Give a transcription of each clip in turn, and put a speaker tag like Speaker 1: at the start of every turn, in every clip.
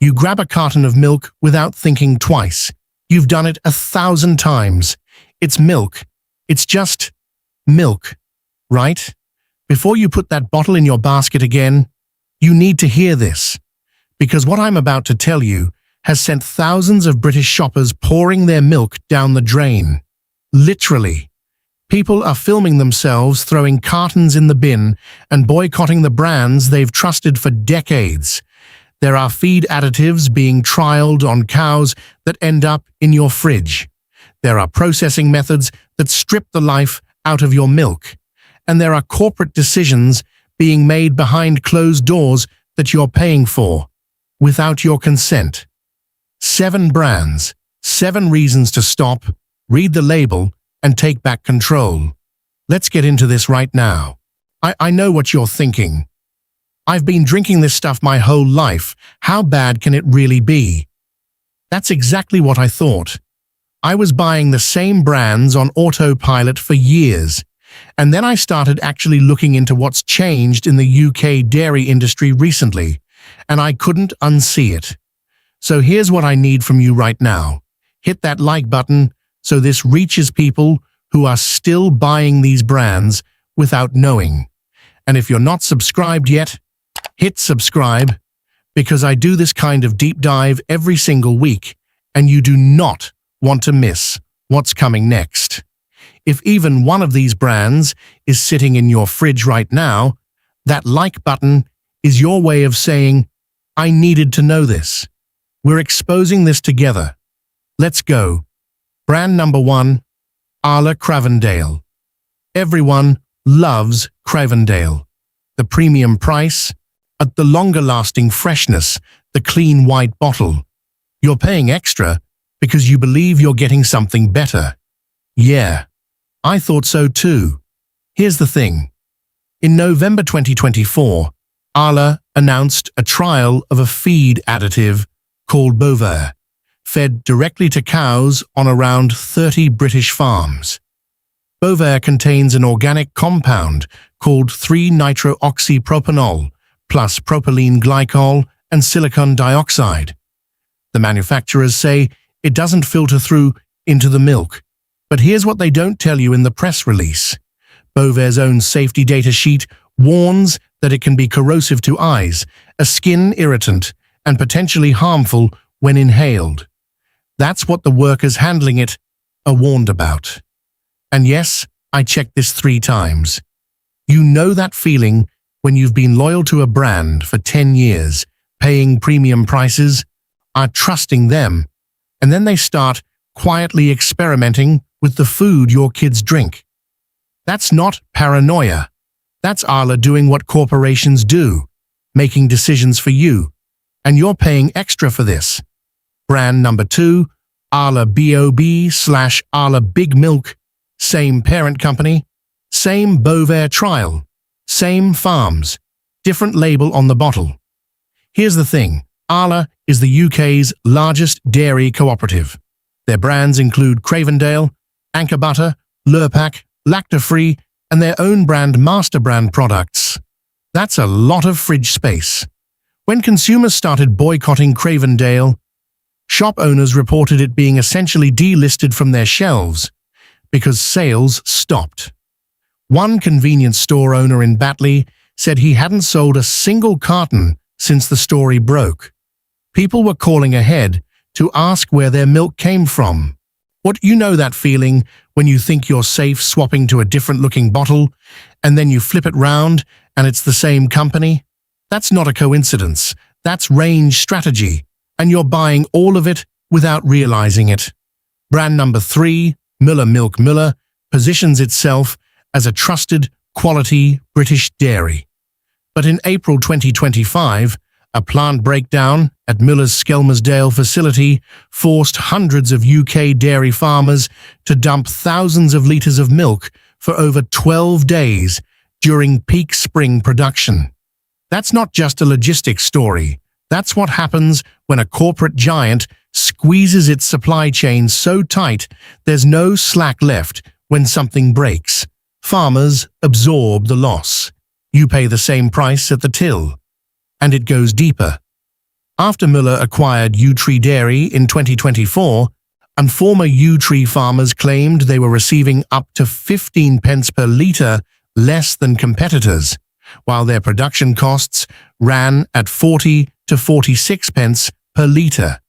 Speaker 1: You grab a carton of milk without thinking twice. You've done it 1,000 times. It's milk. It's just milk, right? Before you put that bottle in your basket again, you need to hear this, because what I'm about to tell you has sent thousands of British shoppers pouring their milk down the drain. Literally. People are filming themselves throwing cartons in the bin and boycotting the brands they've trusted for decades. There are feed additives being trialed on cows that end up in your fridge. There are processing methods that strip the life out of your milk. And there are corporate decisions being made behind closed doors that you're paying for, without your consent. 7 brands, 7 reasons to stop, read the label, and take back control. Let's get into this right now. I know what you're thinking. I've been drinking this stuff my whole life. How bad can it really be? That's exactly what I thought. I was buying the same brands on autopilot for years, and then I started actually looking into what's changed in the UK dairy industry recently, and I couldn't unsee it. So here's what I need from you right now. Hit that like button so this reaches people who are still buying these brands without knowing. And if you're not subscribed yet, hit subscribe, because I do this kind of deep dive every single week, and you do not want to miss what's coming next. If even one of these brands is sitting in your fridge right now, that like button is your way of saying, I needed to know this. We're exposing this together. Let's go. Brand number 1, Arla Cravendale. Everyone loves Cravendale. The premium price, at the longer-lasting freshness, the clean white bottle. You're paying extra because you believe you're getting something better. Yeah, I thought so too. Here's the thing. In November 2024, Arla announced a trial of a feed additive called Bovaer, fed directly to cows on around 30 British farms. Bovaer contains an organic compound called 3-nitrooxypropanol plus propylene glycol and silicon dioxide. The manufacturers say it doesn't filter through into the milk, but here's what they don't tell you in the press release. Bovaer's own safety data sheet warns that it can be corrosive to eyes, a skin irritant, and potentially harmful when inhaled. That's what the workers handling it are warned about. And yes, I checked this 3 times. You know that feeling when you've been loyal to a brand for 10 years, paying premium prices, are trusting them, and then they start quietly experimenting with the food your kids drink. That's not paranoia. That's Arla doing what corporations do, making decisions for you, and you're paying extra for this. Brand number 2, Arla BOB/Arla Big Milk, same parent company, same Bovaer trial, same farms, different label on the bottle. Here's the thing, Arla is the UK's largest dairy cooperative. Their brands include Cravendale, Anchor Butter, Lurpak, Lactofree, and their own brand Master Brand products. That's a lot of fridge space. When consumers started boycotting Cravendale, shop owners reported it being essentially delisted from their shelves because sales stopped. One convenience store owner in Batley said he hadn't sold a single carton since the story broke. People were calling ahead to ask where their milk came from. You know that feeling when you think you're safe swapping to a different-looking bottle, and then you flip it round and it's the same company? That's not a coincidence. That's range strategy, and you're buying all of it without realizing it. Brand number 3, Müller Milk Müller, positions itself as a trusted, quality British dairy. But in April 2025, a plant breakdown at Müller's Skelmersdale facility forced hundreds of UK dairy farmers to dump thousands of litres of milk for over 12 days during peak spring production. That's not just a logistics story. That's what happens when a corporate giant squeezes its supply chain so tight there's no slack left when something breaks. Farmers absorb the loss. You pay the same price at the till. And it goes deeper. After Müller acquired Yew-Tree Dairy in 2024, and former Yew-Tree farmers claimed they were receiving up to 15 pence per litre less than competitors, while their production costs ran at 40 to 46 pence per litre.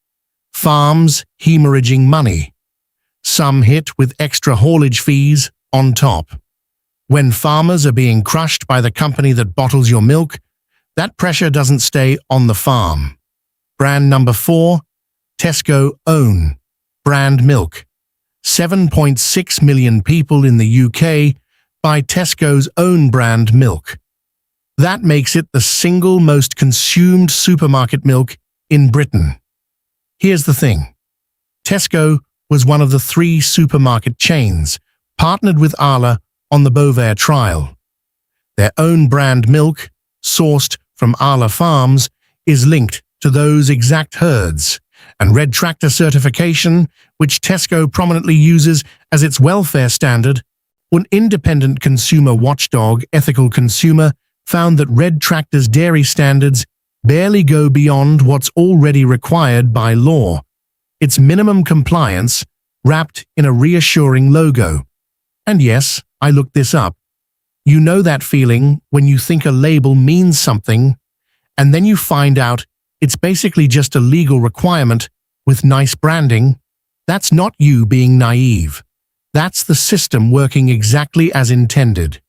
Speaker 1: Farms hemorrhaging money. Some hit with extra haulage fees on top. When farmers are being crushed by the company that bottles your milk, that pressure doesn't stay on the farm. Brand number 4, Tesco Own brand milk. 7.6 million people in the UK buy Tesco's Own brand milk. That makes it the single most consumed supermarket milk in Britain. Here's the thing. Tesco was one of the 3 supermarket chains partnered with Arla on the Bovaer trial. Their own brand milk, sourced from Arla farms, is linked to those exact herds, and Red Tractor certification, which Tesco prominently uses as its welfare standard. An independent consumer watchdog, Ethical Consumer, found that Red Tractor's dairy standards barely go beyond what's already required by law. It's minimum compliance, wrapped in a reassuring logo. And yes, I looked this up. You know that feeling when you think a label means something, and then you find out it's basically just a legal requirement with nice branding? That's not you being naive. That's the system working exactly as intended.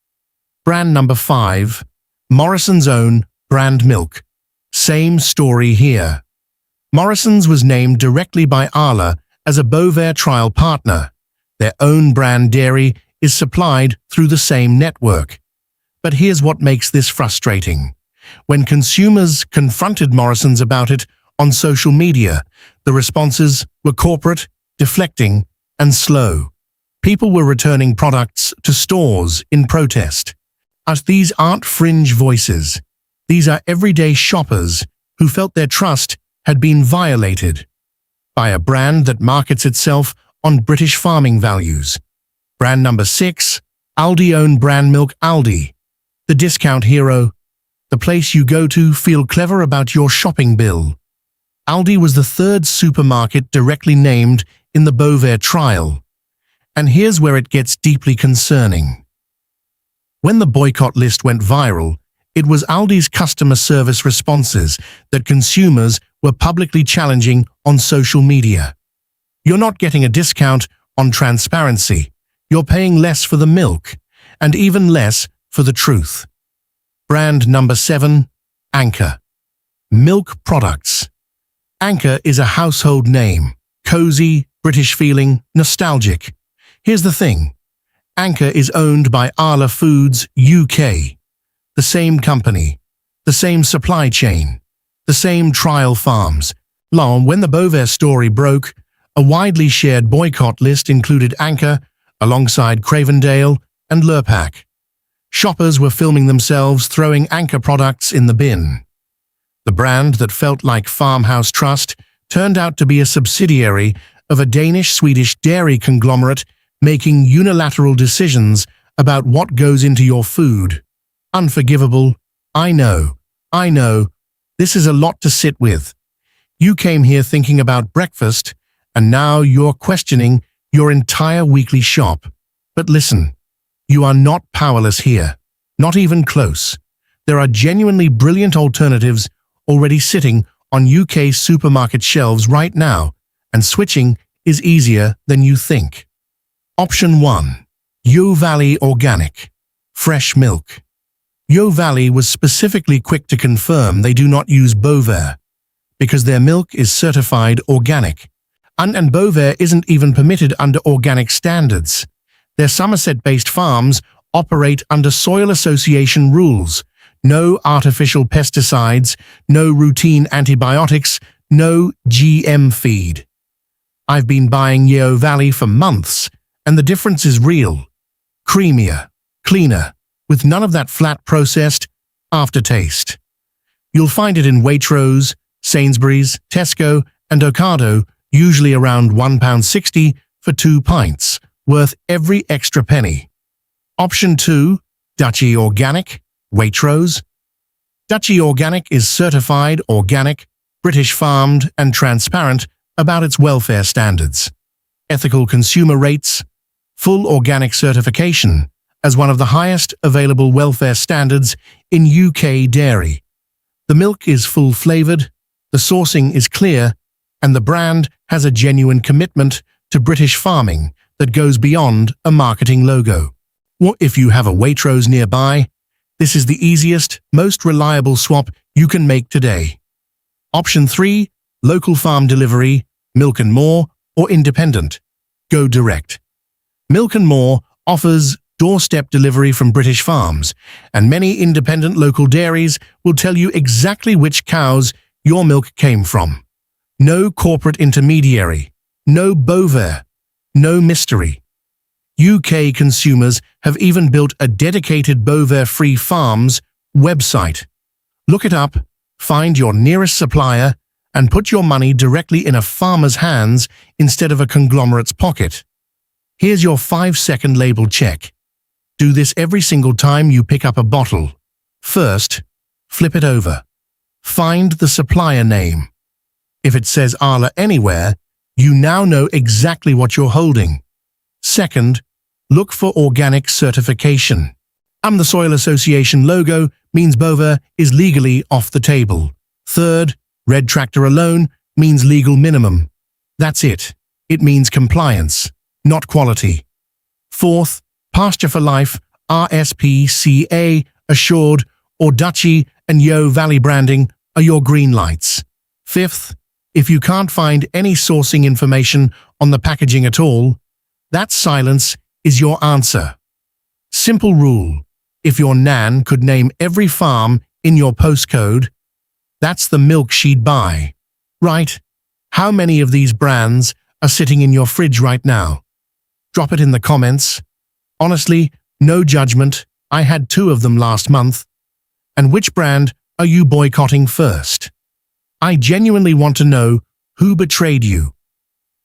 Speaker 1: Brand number 5, Morrison's Own brand milk. Same story here. Morrison's was named directly by Arla as a Bovaer trial partner. Their own brand dairy is supplied through the same network. But here's what makes this frustrating. When consumers confronted Morrison's about it on social media, the responses were corporate, deflecting, and slow. People were returning products to stores in protest. As these aren't fringe voices. These are everyday shoppers who felt their trust had been violated by a brand that markets itself on British farming values. Brand number 6, Aldi Own brand milk. Aldi, the discount hero, the place you go to feel clever about your shopping bill. Aldi was the 3rd supermarket directly named in the Bovaer trial. And here's where it gets deeply concerning. When the boycott list went viral, it was Aldi's customer service responses that consumers were publicly challenging on social media. You're not getting a discount on transparency. You're paying less for the milk, and even less for the truth. Brand number 7, Anchor. Milk products. Anchor is a household name. Cozy, British feeling, nostalgic. Here's the thing. Anchor is owned by Arla Foods UK. The same company, the same supply chain, the same trial farms. When the Bovaer story broke, a widely shared boycott list included Anchor, alongside Cravendale and Lurpak. Shoppers were filming themselves throwing Anchor products in the bin. The brand that felt like Farmhouse Trust turned out to be a subsidiary of a Danish-Swedish dairy conglomerate making unilateral decisions about what goes into your food. Unforgivable. I know. This is a lot to sit with. You came here thinking about breakfast, and now you're questioning your entire weekly shop. But listen, you are not powerless here. Not even close. There are genuinely brilliant alternatives already sitting on UK supermarket shelves right now, and switching is easier than you think. Option 1. Yew Valley Organic. Fresh milk. Yew Valley was specifically quick to confirm they do not use Bovaer, because their milk is certified organic. And Bovaer isn't even permitted under organic standards. Their Somerset-based farms operate under Soil Association rules. No artificial pesticides, no routine antibiotics, no GM feed. I've been buying Yew Valley for months, and the difference is real. Creamier, cleaner, with none of that flat processed aftertaste. You'll find it in Waitrose, Sainsbury's, Tesco, and Ocado, usually around £1.60 for 2 pints, worth every extra penny. Option 2, Dutchy Organic, Waitrose. Dutchy Organic is certified organic, British farmed and transparent about its welfare standards, ethical consumer rates, full organic certification as one of the highest available welfare standards in UK dairy. The milk is full-flavoured, the sourcing is clear, and the brand has a genuine commitment to British farming that goes beyond a marketing logo. What if you have a Waitrose nearby? This is the easiest, most reliable swap you can make today. Option 3, local farm delivery, Milk and More, or independent. Go direct. Milk and More offers doorstep delivery from British farms, and many independent local dairies will tell you exactly which cows your milk came from. No corporate intermediary, no bovine, no mystery. UK consumers have even built a dedicated bovine-free farms website. Look it up, find your nearest supplier, and put your money directly in a farmer's hands instead of a conglomerate's pocket. Here's your 5-second label check. Do this every single time you pick up a bottle. First, flip it over. Find the supplier name. If it says Arla anywhere, you now know exactly what you're holding. Second, look for organic certification. The Soil Association logo means bovine is legally off the table. Third, red tractor alone means legal minimum. That's it. It means compliance, not quality. Fourth, Pasture for Life, RSPCA, Assured, or Dutchy and Yo Valley branding are your green lights. Fifth, if you can't find any sourcing information on the packaging at all, that silence is your answer. Simple rule. If your nan could name every farm in your postcode, that's the milk she'd buy. Right? How many of these brands are sitting in your fridge right now? Drop it in the comments. Honestly, no judgment. I had 2 of them last month. And which brand are you boycotting first? I genuinely want to know who betrayed you.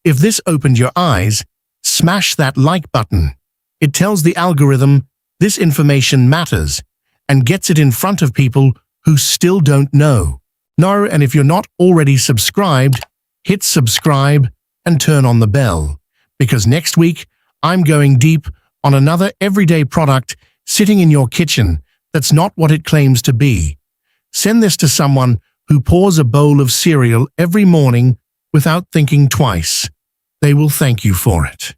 Speaker 1: If this opened your eyes, smash that like button. It tells the algorithm this information matters and gets it in front of people who still don't know. And if you're not already subscribed, hit subscribe and turn on the bell, because next week I'm going deep on another everyday product sitting in your kitchen that's not what it claims to be. Send this to someone who pours a bowl of cereal every morning without thinking twice. They will thank you for it.